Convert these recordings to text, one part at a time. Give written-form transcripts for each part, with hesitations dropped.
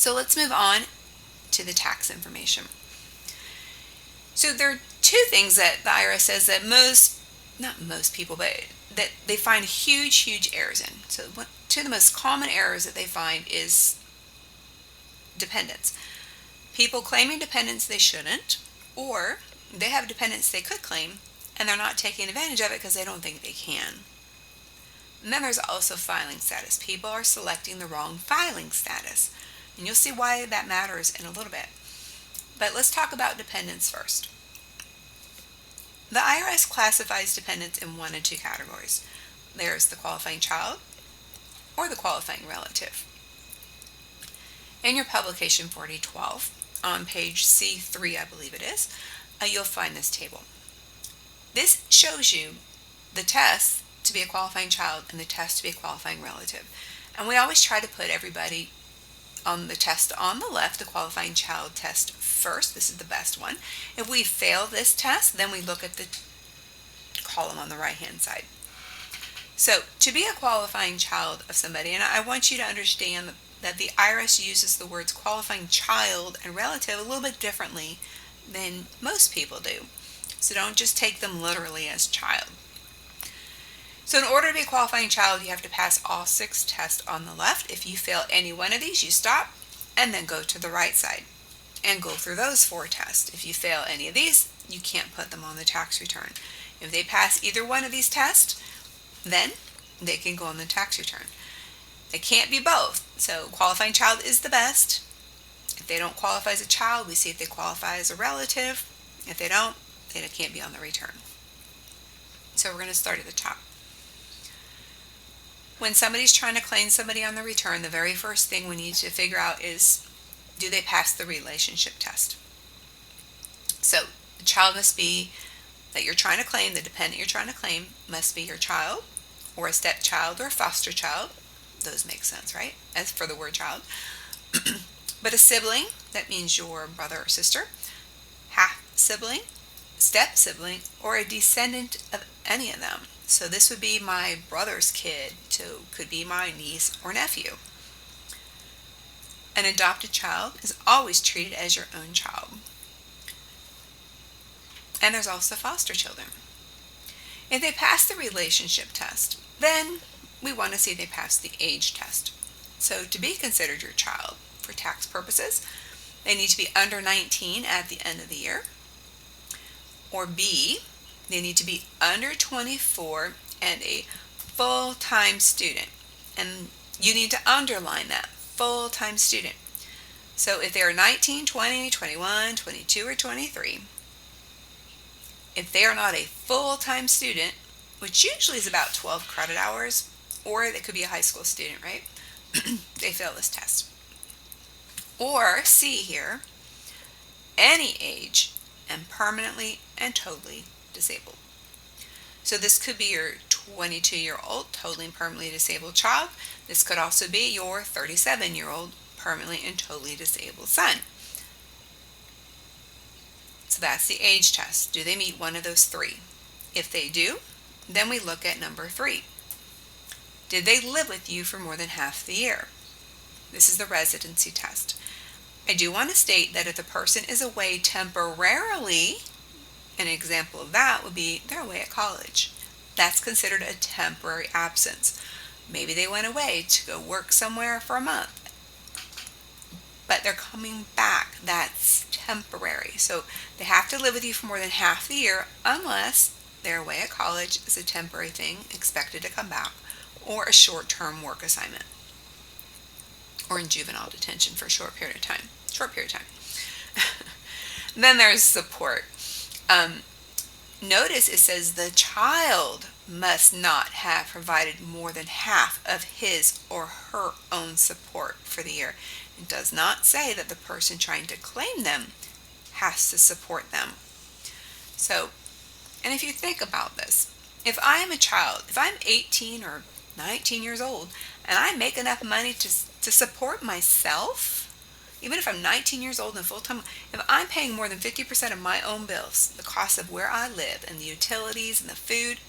So let's move on to the tax information. So there are two things that the IRS says that not most people, but that they find huge errors in. So two of the most common errors that they find is dependents. People claiming dependents they shouldn't, or they have dependents they could claim and they're not taking advantage of it because they don't think they can. And then there's also filing status. People are selecting the wrong filing status. And you'll see why that matters in a little bit. But let's talk about dependents first. The IRS classifies dependents in one of two categories. There's the qualifying child or the qualifying relative. In your publication 4012, on page C3, I believe it is, you'll find this table. This shows you the test to be a qualifying child and the test to be a qualifying relative. And we always try to put everybody on the test on the left, the qualifying child test first. This is the best one. If we fail this test, then we look at the column on the right hand side. So to be a qualifying child of somebody, and I want you to understand that the IRS uses the words qualifying child and relative a little bit differently than most people do. So don't just take them literally as child. So in order to be a qualifying child, you have to pass all 6 tests on the left. If you fail any one of these, you stop and then go to the right side and go through those 4 tests. If you fail any of these, you can't put them on the tax return. If they pass either one of these tests, then they can go on the tax return. It can't be both. So qualifying child is the best. If they don't qualify as a child, we see if they qualify as a relative. If they don't, then it can't be on the return. So we're going to start at the top. When somebody's trying to claim somebody on the return, the very first thing we need to figure out is, do they pass the relationship test? So the child must be, that you're trying to claim, the dependent you're trying to claim must be your child or a stepchild or a foster child. Those make sense, right? As for the word child. But a sibling, that means your brother or sister, half sibling, step sibling, or a descendant of any of them. So this would be my brother's kid, so could be my niece or nephew. An adopted child is always treated as your own child. And there's also foster children. If they pass the relationship test, then we want to see if they pass the age test. So to be considered your child for tax purposes, they need to be under 19 at the end of the year. Or B, they need to be under 24 and a full-time student. And you need to underline that, full-time student. So if they are 19, 20, 21, 22, or 23, if they are not a full-time student, which usually is about 12 credit hours, or they could be a high school student, right? They fail this test. Or C here, any age and permanently and totally disabled. So this could be your 22-year-old totally and permanently disabled child. This could also be your 37-year-old permanently and totally disabled son. So that's the age test. Do they meet one of those 3? If they do, then we look at number 3. Did they live with you for more than half the year? This is the residency test. I do want to state that if the person is away temporarily, an example of that would be they're away at college. That's considered a temporary absence. Maybe they went away to go work somewhere for a month, but they're coming back. That's temporary. So they have to live with you for more than half the year unless they're away at college as a temporary thing, expected to come back, or a short-term work assignment, or in juvenile detention for a short period of time. Then there's support. Notice it says the child must not have provided more than half of his or her own support for the year. It does not say that the person trying to claim them has to support them. So, and if you think about this, if I am a child, if I'm 18 or 19 years old, and I make enough money to support myself, even if I'm 19 years old and full-time, if I'm paying more than 50% of my own bills, the cost of where I live and the utilities and the food,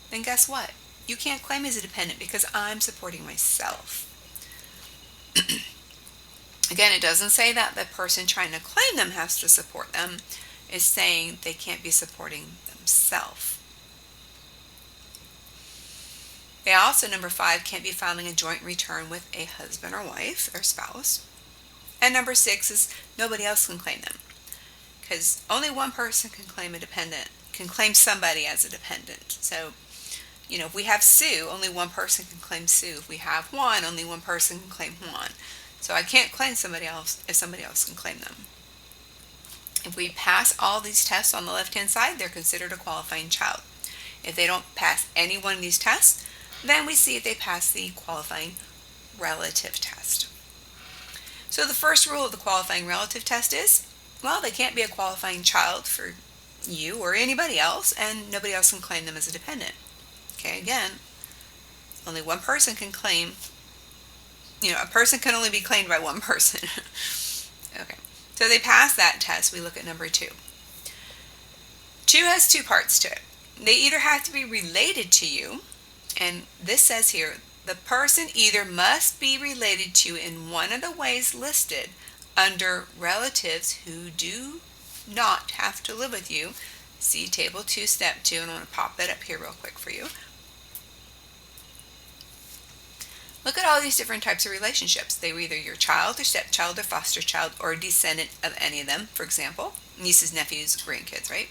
then guess what? You can't claim as a dependent because I'm supporting myself. Again, it doesn't say that the person trying to claim them has to support them. It's saying they can't be supporting themselves. They also, number 5, can't be filing a joint return with a husband or wife or spouse. And number 6 is nobody else can claim them, because only one person can claim somebody as a dependent. So, if we have Sue, only one person can claim Sue. If we have Juan, only one person can claim Juan. So I can't claim somebody else if somebody else can claim them. If we pass all these tests on the left-hand side, they're considered a qualifying child. If they don't pass any one of these tests, then we see if they pass the qualifying relative test. So the first rule of the qualifying relative test is, they can't be a qualifying child for you or anybody else, and nobody else can claim them as a dependent. Okay, again, only one person can claim, a person can only be claimed by one person. Okay, so they pass that test. We look at number 2. 2 has 2 parts to it. They either have to be related to you, and this says here, the person either must be related to you in one of the ways listed under relatives who do not have to live with you. See table 2, step 2, and I'm going to pop that up here real quick for you. Look at all these different types of relationships. They were either your child or stepchild or foster child or a descendant of any of them. For example, nieces, nephews, grandkids, right?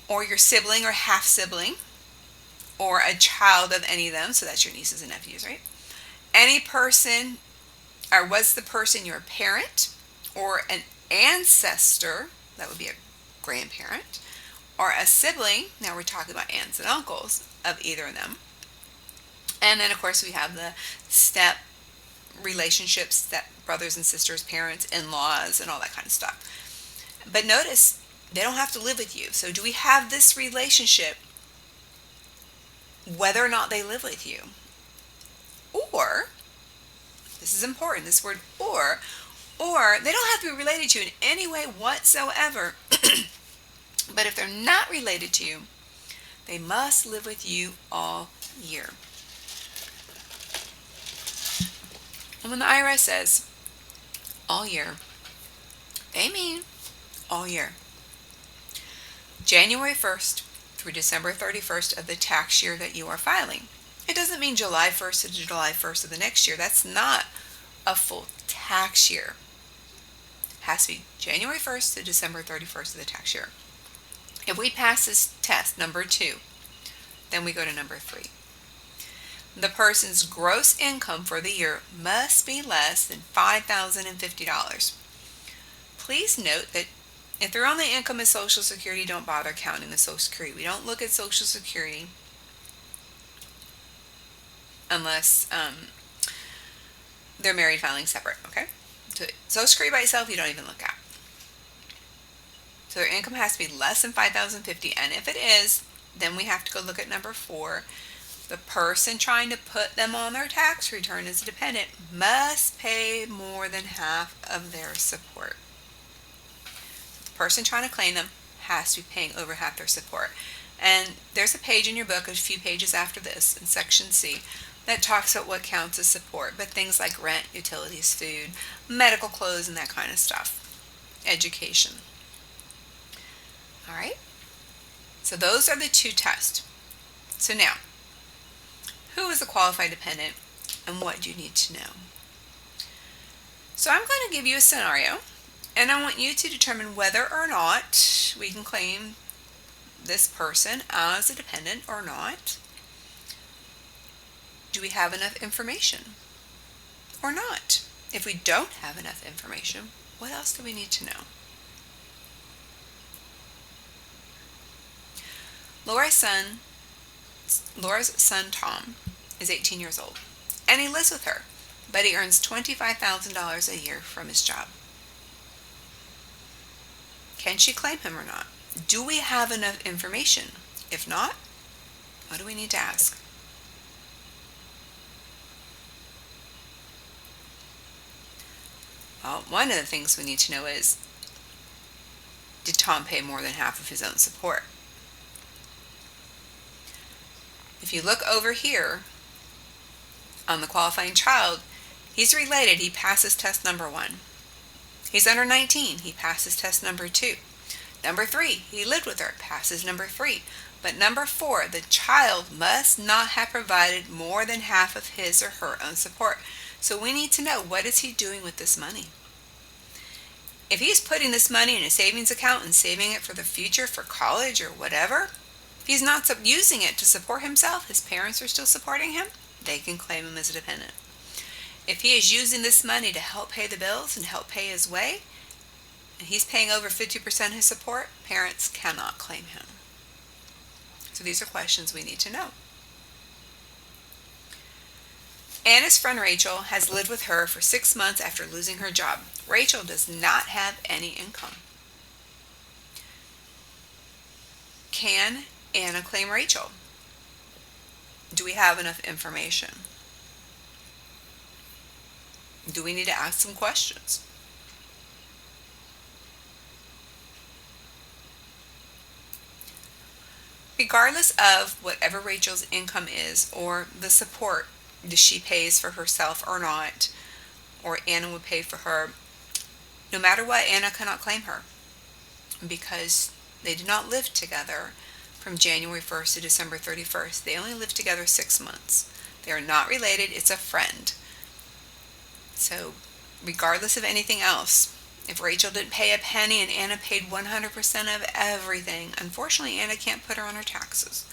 Or your sibling or half-sibling, or a child of any of them, so that's your nieces and nephews, right? Any person, or was the person your parent, or an ancestor, that would be a grandparent, or a sibling, now we're talking about aunts and uncles of either of them. And then, of course, we have the step relationships, step brothers and sisters, parents, in-laws, and all that kind of stuff. But notice, they don't have to live with you. So do we have this relationship whether or not they live with you? Or, this is important, this word or they don't have to be related to you in any way whatsoever. But if they're not related to you, they must live with you all year. And when the IRS says all year, they mean all year. January 1st through December 31st of the tax year that you are filing. It doesn't mean July 1st to July 1st of the next year. That's not a full tax year. It has to be January 1st to December 31st of the tax year. If we pass this test, number 2, then we go to number 3. The person's gross income for the year must be less than $5,050. Please note that if their only income is Social Security, don't bother counting the Social Security. We don't look at Social Security unless they're married filing separate, okay? So Social Security by itself, you don't even look at. So their income has to be less than $5,050, and if it is, then we have to go look at number 4. The person trying to put them on their tax return as a dependent must pay more than half of their support. The person trying to claim them has to be paying over half their support. And there's a page in your book, a few pages after this, in section C, that talks about what counts as support, but things like rent, utilities, food, medical clothes, and that kind of stuff. Education. All right? So those are the 2 tests. So now, who is a qualified dependent and what do you need to know? So I'm going to give you a scenario, and I want you to determine whether or not we can claim this person as a dependent or not. Do we have enough information or not? If we don't have enough information, what else do we need to know? Laura's son Tom is 18 years old, and he lives with her, but he earns $25,000 a year from his job. Can she claim him or not? Do we have enough information? If not, what do we need to ask? Well, one of the things we need to know is, did Tom pay more than half of his own support? If you look over here on the qualifying child, He's related. He passes test number 1. He's under 19. He passes test number 2. Number 3, he lived with her. Passes number 3. But number 4, the child must not have provided more than half of his or her own support. So we need to know, what is he doing with this money? If he's putting this money in a savings account and saving it for the future, for college or whatever, if he's not using it to support himself, his parents are still supporting him, they can claim him as a dependent. If he is using this money to help pay the bills and help pay his way, and he's paying over 50% of his support, parents cannot claim him. So these are questions we need to know. Anna's friend Rachel has lived with her for 6 months after losing her job. Rachel does not have any income. Can Anna claim Rachel? Do we have enough information? Do we need to ask some questions? Regardless of whatever Rachel's income is, or the support that she pays for herself or not, or Anna would pay for her, no matter what, Anna cannot claim her because they did not live together from January 1st to December 31st. They only lived together 6 months. They are not related. It's a friend. So regardless of anything else, if Rachel didn't pay a penny and Anna paid 100% of everything, unfortunately Anna can't put her on her taxes.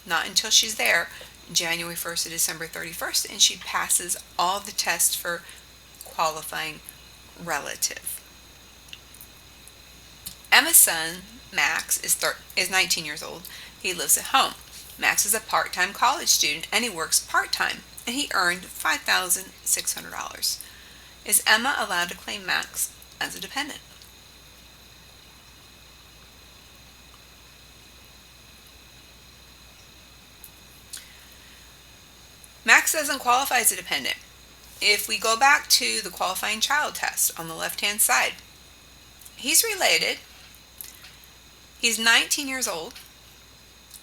Not until she's there, January 1st to December 31st, and she passes all the tests for qualifying relative. Emma's son, Max, is 19 years old. He lives at home. Max is a part-time college student, and he works part-time, and he earned $5,600. Is Emma allowed to claim Max as a dependent? Max doesn't qualify as a dependent. If we go back to the qualifying child test on the left-hand side, he's related. He's 19 years old,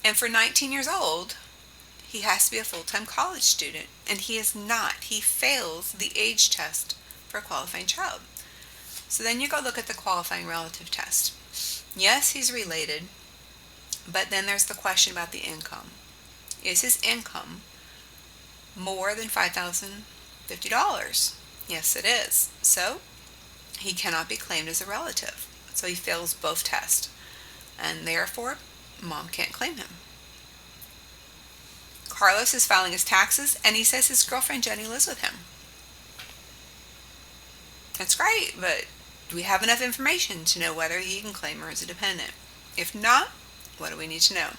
and for 19 years old, he has to be a full-time college student, and he is not. He fails the age test for a qualifying child. So then you go look at the qualifying relative test. Yes, he's related, but then there's the question about the income. Is his income more than $5,050? Yes, it is. So he cannot be claimed as a relative. So he fails both tests, and therefore mom can't claim him. Carlos is filing his taxes, and he says his girlfriend Jenny lives with him. That's great, but do we have enough information to know whether he can claim her as a dependent? If not, what do we need to know?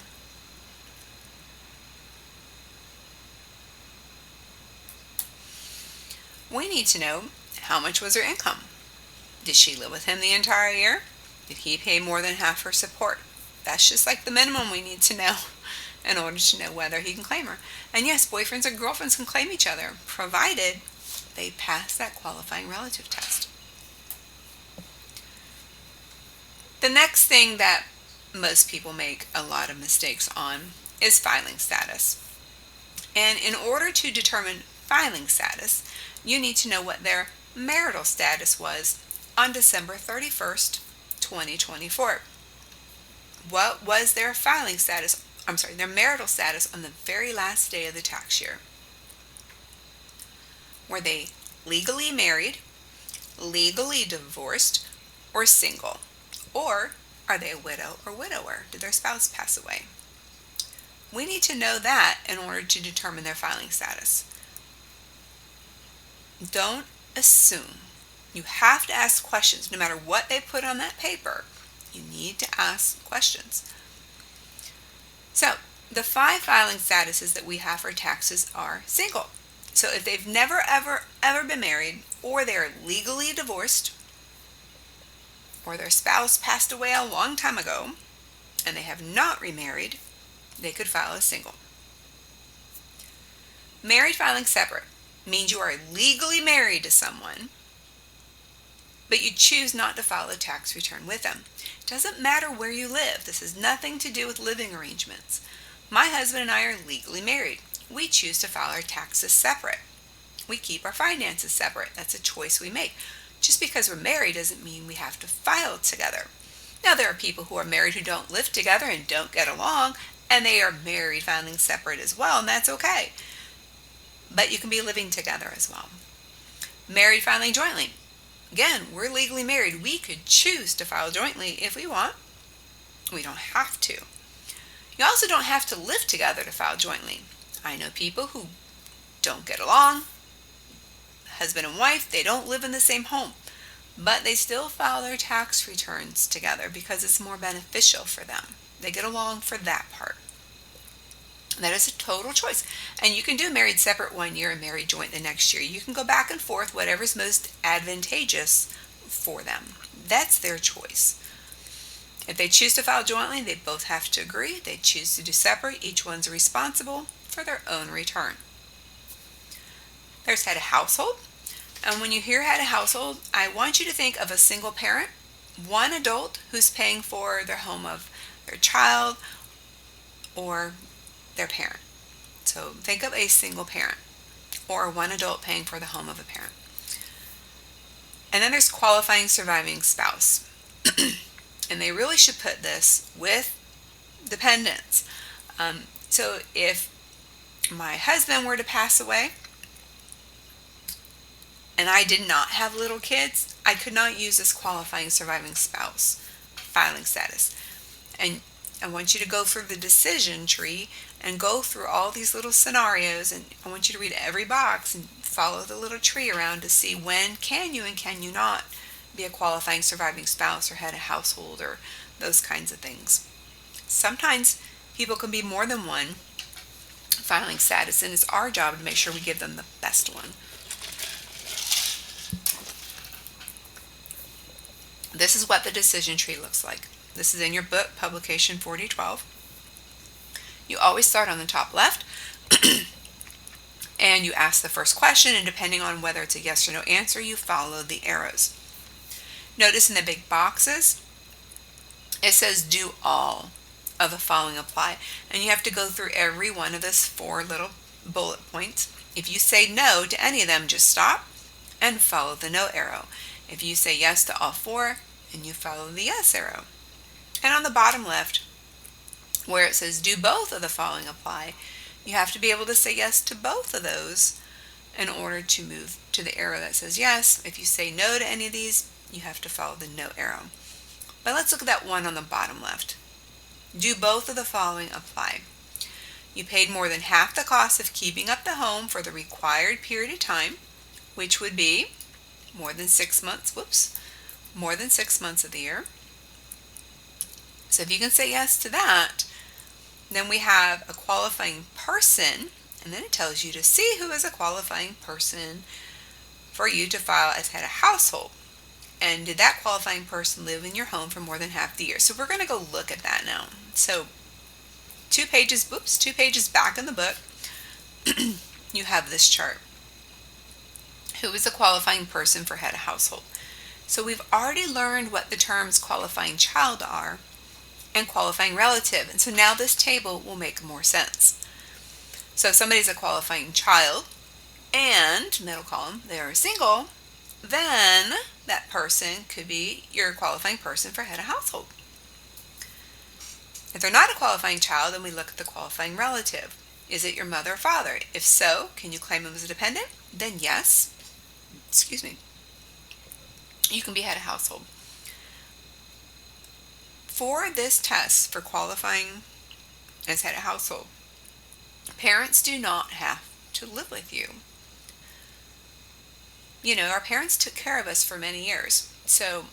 We need to know, how much was her income? Did she live with him the entire year? Did he pay more than half her support? That's just like the minimum we need to know in order to know whether he can claim her. And yes, boyfriends and girlfriends can claim each other, provided they pass that qualifying relative test. The next thing that most people make a lot of mistakes on is filing status. And in order to determine filing status, you need to know what their marital status was on December 31st, 2024. What was their their marital status on the very last day of the tax year? Were they legally married, legally divorced, or single? Or are they a widow or widower? Did their spouse pass away? We need to know that in order to determine their filing status. Don't assume. You have to ask questions. No matter what they put on that paper, you need to ask questions. So, the 5 filing statuses that we have for taxes are single. So if they've never, ever been married, or they're legally divorced, or their spouse passed away a long time ago, and they have not remarried, they could file as single. Married filing separate means you are legally married to someone, but you choose not to file a tax return with them. It doesn't matter where you live. This has nothing to do with living arrangements. My husband and I are legally married. We choose to file our taxes separate. We keep our finances separate. That's a choice we make. Just because we're married doesn't mean we have to file together. Now, there are people who are married who don't live together and don't get along, and they are married filing separate as well, and that's okay. But you can be living together as well. Married filing jointly. Again, we're legally married. We could choose to file jointly if we want. We don't have to. You also don't have to live together to file jointly. I know people who don't get along, husband and wife, they don't live in the same home, but they still file their tax returns together because it's more beneficial for them. They get along for that part. That is a total choice. And you can do married separate 1 year and married joint the next year. You can go back and forth, whatever's most advantageous for them. That's their choice. If they choose to file jointly, they both have to agree. They choose to do separate. Each one's responsible for their own return. There's head of household. And when you hear head of household, I want you to think of a single parent, one adult who's paying for their home of their child or their parent. So think of a single parent or one adult paying for the home of a parent. And then there's qualifying surviving spouse. And they really should put this with dependents. So if my husband were to pass away and I did not have little kids, I could not use this qualifying surviving spouse filing status. And I want you to go through the decision tree and go through all these little scenarios, and I want you to read every box and follow the little tree around to see when can you and can you not be a qualifying surviving spouse or head of household or those kinds of things. Sometimes people can be more than one filing status, and it's our job to make sure we give them the best one. This is what the decision tree looks like. This is in your book, Publication 4012. You always start on the top left and you ask the first question, and depending on whether it's a yes or no answer, you follow the arrows. Notice in the big boxes, it says do all of the following apply, and you have to go through every one of those 4 little bullet points. If you say no to any of them, just stop and follow the no arrow. If you say yes to all 4, and you follow the yes arrow. And on the bottom left, where it says do both of the following apply, you have to be able to say yes to both of those in order to move to the arrow that says yes. If you say no to any of these, you have to follow the no arrow. But let's look at that one on the bottom left. Do both of the following apply. You paid more than half the cost of keeping up the home for the required period of time, which would be more than 6 months. More than 6 months of the year. So if you can say yes to that, then we have a qualifying person, and then it tells you to see who is a qualifying person for you to file as head of household. And did that qualifying person live in your home for more than half the year? So we're going to go look at that now. So 2 pages back in the book, you have this chart. Who is a qualifying person for head of household? So we've already learned what the terms qualifying child are and qualifying relative. And so now this table will make more sense. So if somebody's a qualifying child and, middle column, they are single, then that person could be your qualifying person for head of household. If they're not a qualifying child, then we look at the qualifying relative. Is it your mother or father? If so, can you claim them as a dependent? Then yes. You can be head of household. For this test for qualifying as head of household, parents do not have to live with you. You know, our parents took care of us for many years. So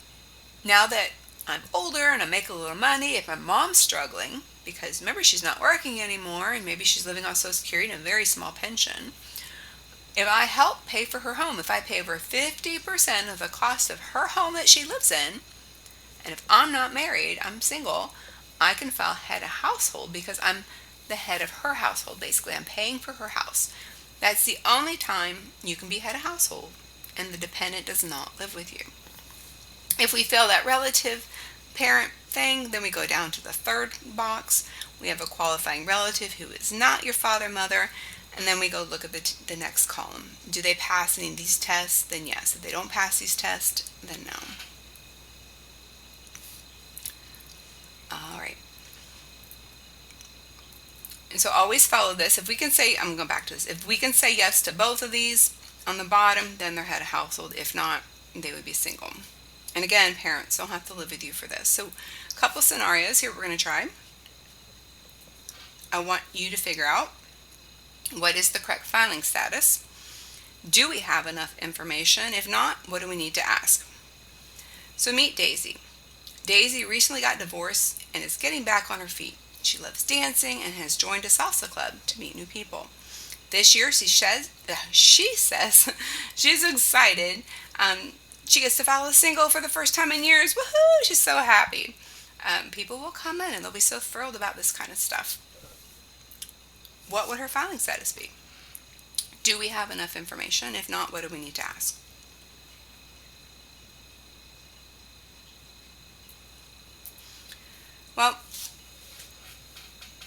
now that I'm older and I make a little money, if my mom's struggling, because remember she's not working anymore and maybe she's living on Social Security and a very small pension, if I help pay for her home, if I pay over 50% of the cost of her home that she lives in, and if I'm not married, I'm single, I can file head of household because I'm the head of her household. Basically, I'm paying for her house. That's the only time you can be head of household, and the dependent does not live with you. If we fail that relative parent thing, then we go down to the third box. We have a qualifying relative who is not your father, mother. And then we go look at the next column. Do they pass any of these tests? Then yes. If they don't pass these tests, then no. All right. And so always follow this. If we can say, I'm going back to this. If we can say yes to both of these on the bottom, then they're head of household. If not, they would be single. And again, parents don't have to live with you for this. So a couple scenarios here we're going to try. I want you to figure out, what is the correct filing status? Do we have enough information? If not, what do we need to ask? So meet Daisy. Daisy recently got divorced and is getting back on her feet. She loves dancing and has joined a salsa club to meet new people. This year, she says she's excited. She gets to file a single for the first time in years. Woohoo! She's so happy. People will come in and they'll be so thrilled about this kind of stuff. What would her filing status be? Do we have enough information? If not, what do we need to ask? Well,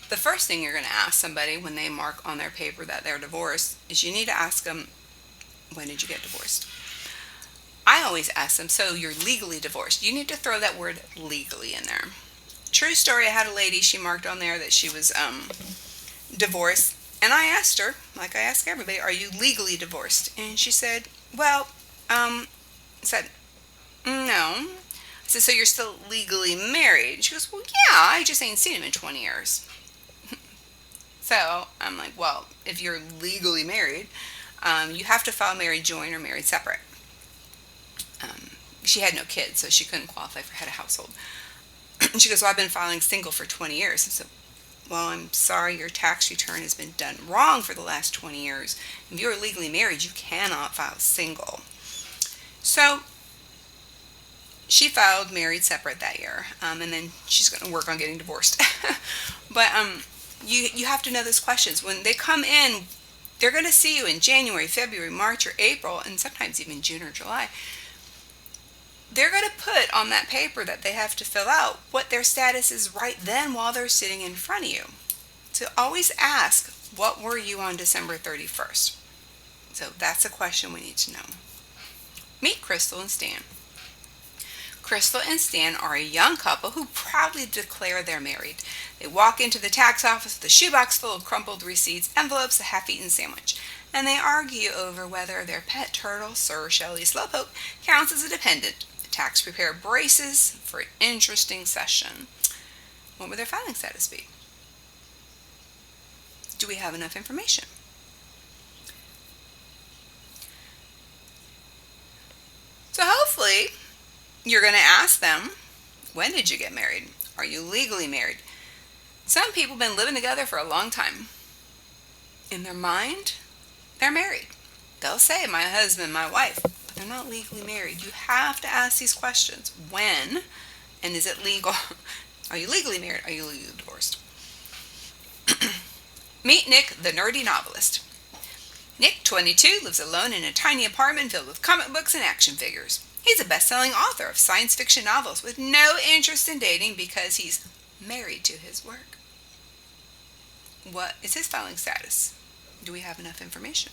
the first thing you're going to ask somebody when they mark on their paper that they're divorced is you need to ask them, when did you get divorced? I always ask them, so you're legally divorced. You need to throw that word legally in there. True story, I had a lady, she marked on there that she was divorced. And I asked her, like I ask everybody, are you legally divorced? And she said, well, I said, no. I said, so you're still legally married? She goes, well, yeah, I just ain't seen him in 20 years. So I'm like, well, if you're legally married, you have to file married joint or married separate. She had no kids, so she couldn't qualify for head of household. She goes, well, I've been filing single for 20 years. I said, well, I'm sorry, your tax return has been done wrong for the last 20 years. If you're legally married, you cannot file single. So she filed married separate that year, and then she's going to work on getting divorced. But you have to know those questions. When they come in, they're going to see you in January, February, March, or April, and sometimes even June or July. They're going to put on that paper that they have to fill out what their status is right then while they're sitting in front of you. So always ask, what were you on December 31st? So that's a question we need to know. Meet Crystal and Stan. Crystal and Stan are a young couple who proudly declare they're married. They walk into the tax office with a shoebox full of crumpled receipts, envelopes, a half-eaten sandwich, and they argue over whether their pet turtle, Sir Shelley Slowpoke, counts as a dependent. Tax preparer braces for an interesting session. What would their filing status be? Do we have enough information? So hopefully you're going to ask them, when did you get married? Are you legally married? Some people have been living together for a long time. In their mind, they're married. They'll say, my husband, my wife. They're not legally married. You have to ask these questions. When? And is it legal? Are you legally married? Are you legally divorced? Meet Nick, the nerdy novelist. Nick, 22, lives alone in a tiny apartment filled with comic books and action figures. He's a best-selling author of science fiction novels with no interest in dating because he's married to his work. What is his filing status? Do we have enough information?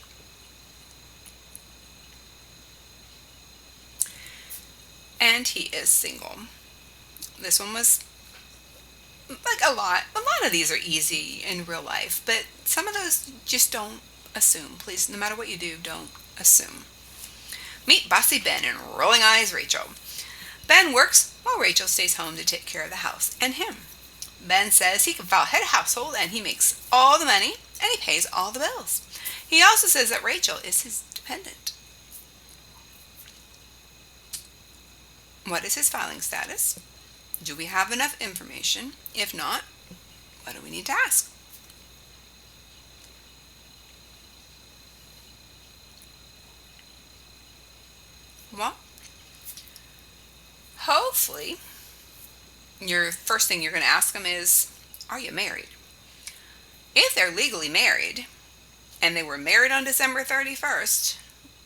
And he is single. This one was like a lot of these are easy in real life, but some of those just don't assume. Please, no matter what you do, don't assume. Meet Bossy Ben and Rolling Eyes Rachel. Ben works while Rachel stays home to take care of the house and him. Ben says he can file head of household and he makes all the money and he pays all the bills. He also says that Rachel is his dependent. What is his filing status? Do we have enough information? If not, what do we need to ask? Well, hopefully, your first thing you're going to ask them is, are you married? If they're legally married, and they were married on December 31st,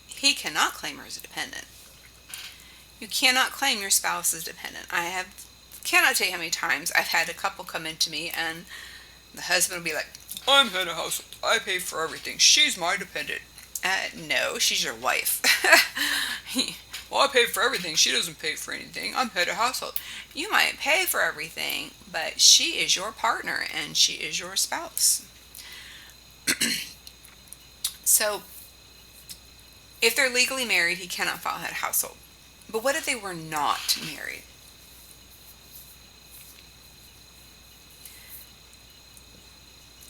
he cannot claim her as a dependent. You cannot claim your spouse as dependent. Cannot tell you how many times I've had a couple come into me and the husband will be like, I'm head of household. I pay for everything. She's my dependent. No, she's your wife. Well, I pay for everything. She doesn't pay for anything. I'm head of household. You might pay for everything, but she is your partner and she is your spouse. So, if they're legally married, he cannot file head of household. But what if they were not married?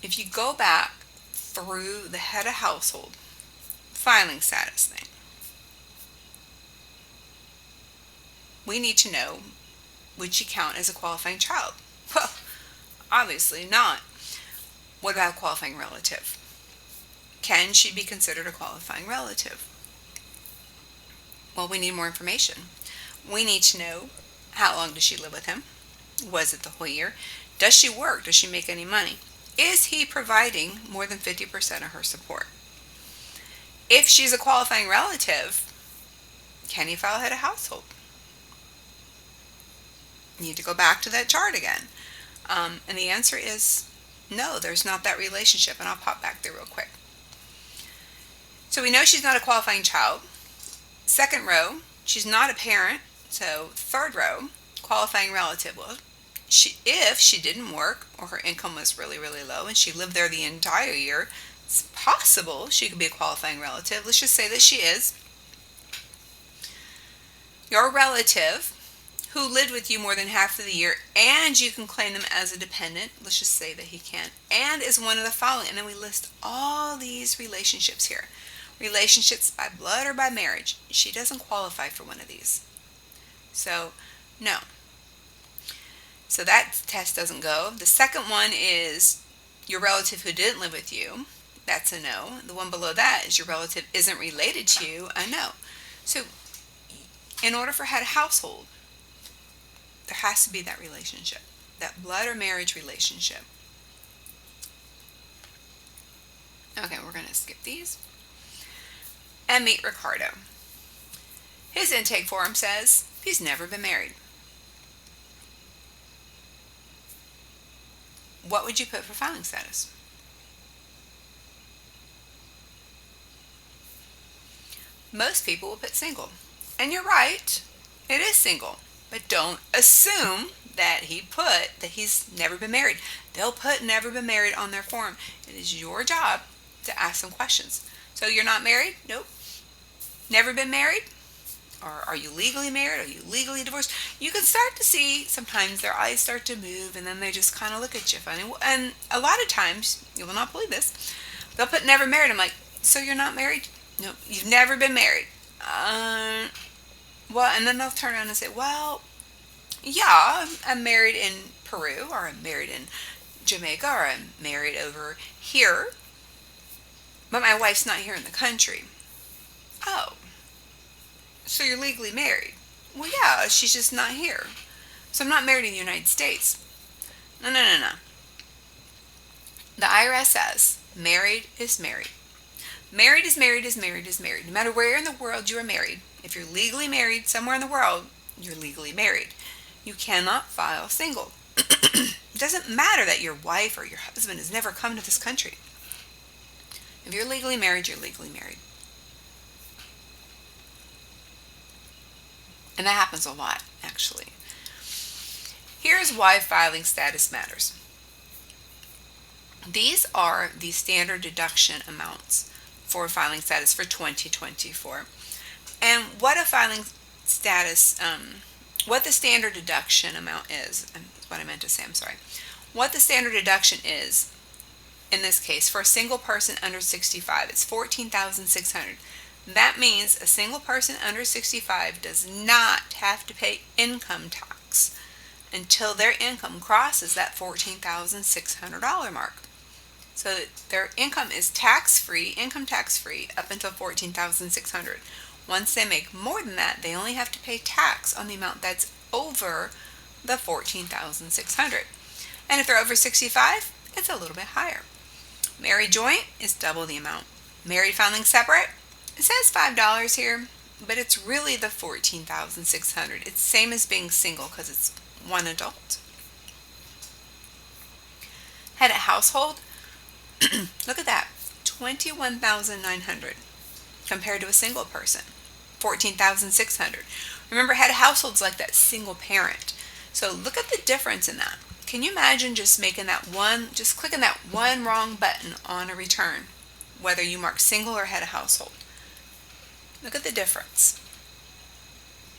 If you go back through the head of household filing status thing, we need to know, would she count as a qualifying child? Well, obviously not. What about a qualifying relative? Can she be considered a qualifying relative? Well, we need more information. We need to know, how long does she live with him? Was it the whole year? Does she work? Does she make any money? Is he providing more than 50% of her support? If she's a qualifying relative, can he file head of household? You need to go back to that chart again. And the answer is no, there's not that relationship. And I'll pop back there real quick. So we know she's not a qualifying child. Second row, she's not a parent. So third row, qualifying relative. Well, if she didn't work or her income was really, really low and she lived there the entire year, it's possible she could be a qualifying relative. Let's just say that she is. Your relative who lived with you more than half of the year and you can claim them as a dependent, let's just say that he can, and is one of the following. And then we list all these relationships here. Relationships by blood or by marriage. She doesn't qualify for one of these. So, no. So that test doesn't go. The second one is your relative who didn't live with you. That's a no. The one below that is your relative isn't related to you. A no. So in order for head of household, there has to be that relationship, that blood or marriage relationship. Okay, we're going to skip these. And meet Ricardo. His intake form says he's never been married. What would you put for filing status? Most people will put single. And you're right, it is single. But don't assume that he's never been married. They'll put never been married on their form. It is your job to ask some questions. So you're not married? Nope. Never been married? Or are you legally married? Are you legally divorced? You can start to see sometimes their eyes start to move and then they just kind of look at you funny. And a lot of times, you will not believe this, they'll put never married. I'm like, so you're not married? No, you've never been married. Well, and then they'll turn around and say, well, yeah, I'm married in Peru, or I'm married in Jamaica, or I'm married over here, but my wife's not here in the country. Oh, so you're legally married? Well, yeah, she's just not here. So I'm not married in the United States. No. The IRS says married is married. Married is married is married is married. No matter where in the world you are married, if you're legally married somewhere in the world, you're legally married. You cannot file single. It doesn't matter that your wife or your husband has never come to this country. If you're legally married, you're legally married. And that happens a lot, actually. Here's why filing status matters. These are the standard deduction amounts for filing status for 2024. And what a filing status, what the standard deduction amount is what I meant to say, I'm sorry. What the standard deduction is, in this case, for a single person under 65, it's $14,600. That means a single person under 65 does not have to pay income tax until their income crosses that $14,600 mark. So their income is tax-free, income tax-free, up until $14,600. Once they make more than that, they only have to pay tax on the amount that's over the $14,600. And if they're over 65, it's a little bit higher. Married joint is double the amount. Married filing separate, it says $5 here, but it's really the $14,600. It's same as being single because it's one adult. Head of household, Look at that, 21,900 compared to a single person, 14,600. Remember, head of households like that single parent. So look at the difference in that. Can you imagine just making that one, just clicking that one wrong button on a return, whether you mark single or head of household? Look at the difference.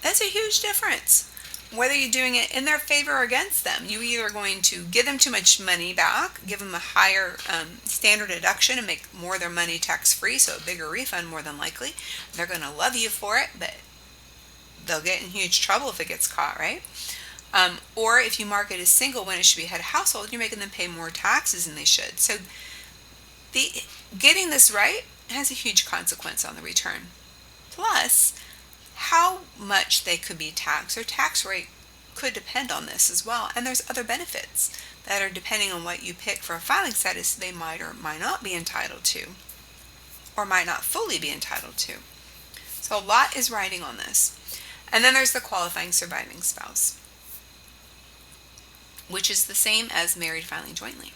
That's a huge difference. Whether you're doing it in their favor or against them, you either are going to give them too much money back, give them a higher standard deduction and make more of their money tax-free, so a bigger refund more than likely. They're going to love you for it, but they'll get in huge trouble if it gets caught, right? Or if you mark it as single when it should be head of household, you're making them pay more taxes than they should. So getting this right has a huge consequence on the return. Plus, how much they could be taxed, or tax rate could depend on this as well. And there's other benefits that are depending on what you pick for a filing status they might or might not be entitled to, or might not fully be entitled to. So a lot is riding on this. And then there's the qualifying surviving spouse, which is the same as married filing jointly.